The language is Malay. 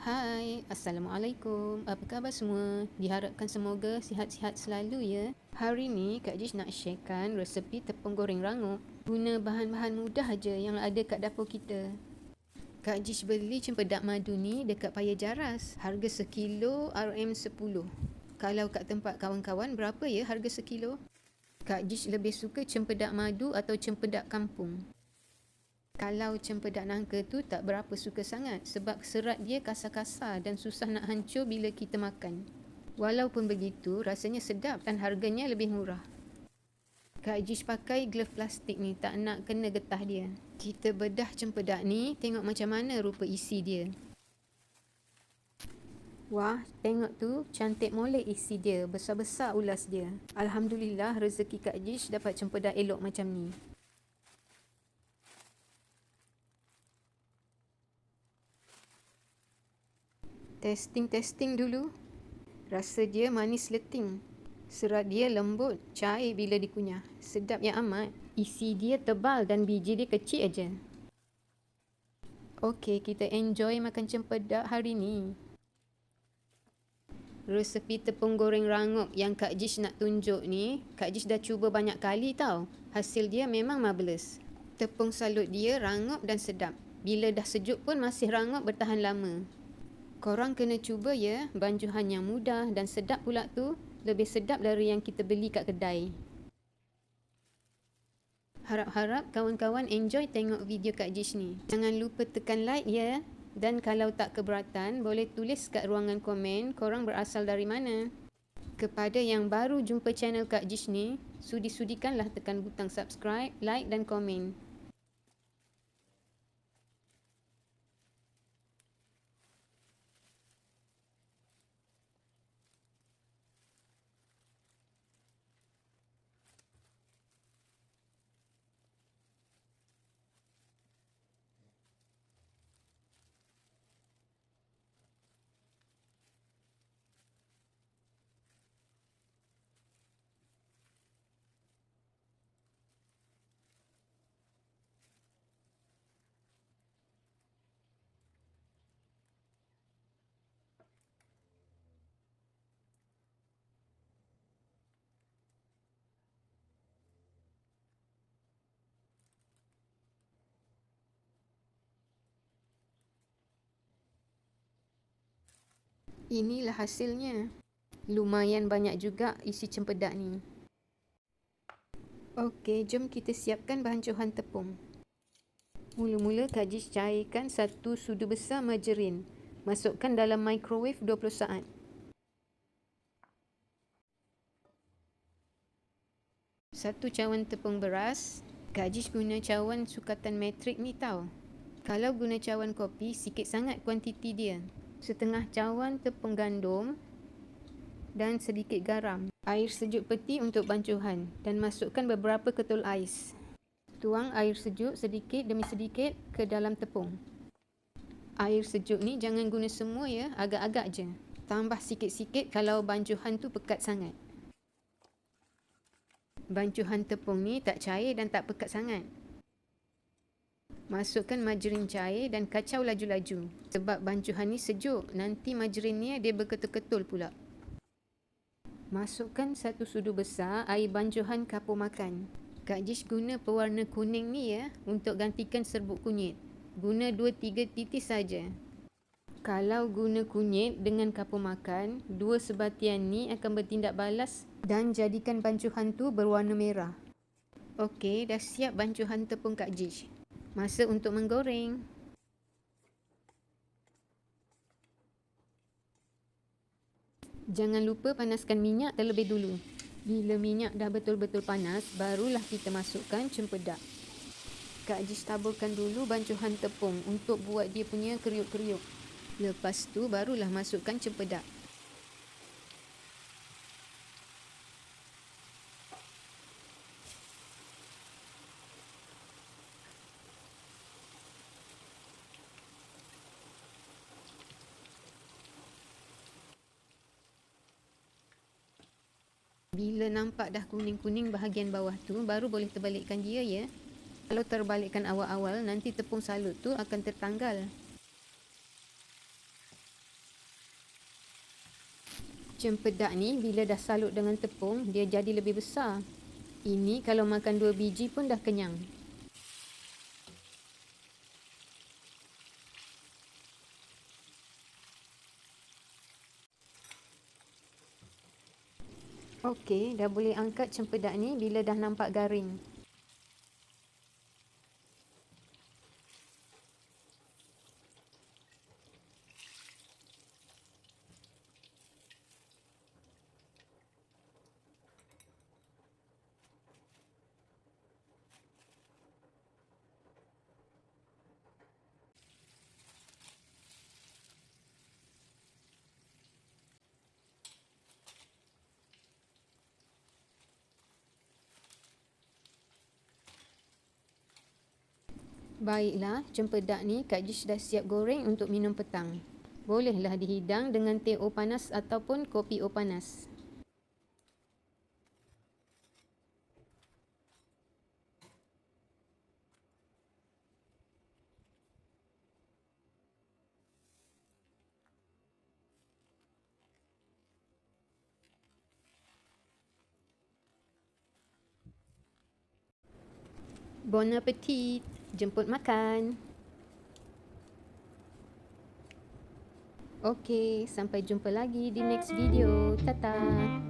Hai, Assalamualaikum. Apa khabar semua? Diharapkan semoga sihat-sihat selalu ya. Hari ni Kak Jish nak sharekan resepi tepung goreng rangup. Guna bahan-bahan mudah aja yang ada kat dapur kita. Kak Jish beli cempedak madu ni dekat Paya Jaras. Harga sekilo RM10. Kalau kat tempat kawan-kawan berapa ya harga sekilo? Kak Jish lebih suka cempedak madu atau cempedak kampung. Kalau cempedak nangka tu tak berapa suka sangat sebab serat dia kasar-kasar dan susah nak hancur bila kita makan. Walaupun begitu, rasanya sedap dan harganya lebih murah. Kak Jish pakai glove plastik ni, tak nak kena getah dia. Kita bedah cempedak ni, tengok macam mana rupa isi dia. Wah, tengok tu, cantik molek isi dia, besar-besar ulas dia. Alhamdulillah, rezeki Kak Jish dapat cempedak elok macam ni. Testing dulu. Rasa dia manis leting. Serat dia lembut, cair bila dikunyah. Sedap yang amat. Isi dia tebal dan biji dia kecil aja. Okey, kita enjoy makan cempedak hari ni. Resepi tepung goreng rangup yang Kak Jish nak tunjuk ni, Kak Jish dah cuba banyak kali tau. Hasil dia memang marvelous. Tepung salut dia rangup dan sedap. Bila dah sejuk pun masih rangup bertahan lama. Korang kena cuba ya, banjuhan yang mudah dan sedap pula tu. Lebih sedap dari yang kita beli kat kedai. Harap-harap kawan-kawan enjoy tengok video Kak Jish ni. Jangan lupa tekan like ya. Dan kalau tak keberatan, boleh tulis kat ruangan komen korang berasal dari mana. Kepada yang baru jumpa channel Kak Jish ni, sudi-sudikanlah tekan butang subscribe, like dan komen. Inilah hasilnya. Lumayan banyak juga isi cempedak ni. Okey, jom kita siapkan bahan-bahan tepung. Mula-mula Kak Jish cairkan 1 sudu besar margarin. Masukkan dalam microwave 20 saat. Satu cawan tepung beras. Kak Jish guna cawan sukatan metrik ni tau. Kalau guna cawan kopi, sikit sangat kuantiti dia. Setengah cawan tepung gandum dan sedikit garam. Air sejuk peti untuk bancuhan dan masukkan beberapa ketul ais. Tuang air sejuk sedikit demi sedikit ke dalam tepung. Air sejuk ni jangan guna semua ya, agak-agak je. Tambah sikit-sikit kalau bancuhan tu pekat sangat. Bancuhan tepung ni tak cair dan tak pekat sangat. Masukkan margarin cair dan kacau laju-laju. Sebab bancuhan ni sejuk, nanti margarin ni dia berketul-ketul pula. Masukkan 1 sudu besar air bancuhan kapur makan. Kak Jish guna pewarna kuning ni ya, untuk gantikan serbuk kunyit. Guna 2-3 titis saja. Kalau guna kunyit dengan kapur makan, 2 sebatian ni akan bertindak balas dan jadikan bancuhan tu berwarna merah. Okey, dah siap bancuhan tepung Kak Jish. Masa untuk menggoreng. Jangan lupa panaskan minyak terlebih dulu. Bila minyak dah betul-betul panas, barulah kita masukkan cempedak. Kak Jish taburkan dulu bancuhan tepung untuk buat dia punya kriuk-kriuk. Lepas tu barulah masukkan cempedak. Bila nampak dah kuning-kuning bahagian bawah tu, baru boleh terbalikkan dia ya. Kalau terbalikkan awal-awal, nanti tepung salut tu akan tertanggal. Cempedak ni bila dah salut dengan tepung, dia jadi lebih besar. Ini kalau makan 2 biji pun dah kenyang. Okey, dah boleh angkat cempedak ni bila dah nampak garing. Baiklah, cempedak ni Kak Jish dah siap goreng untuk minum petang. Bolehlah dihidang dengan teh O panas ataupun kopi O panas. Bon appetit! Jemput makan! Okey, sampai jumpa lagi di next video. Tata!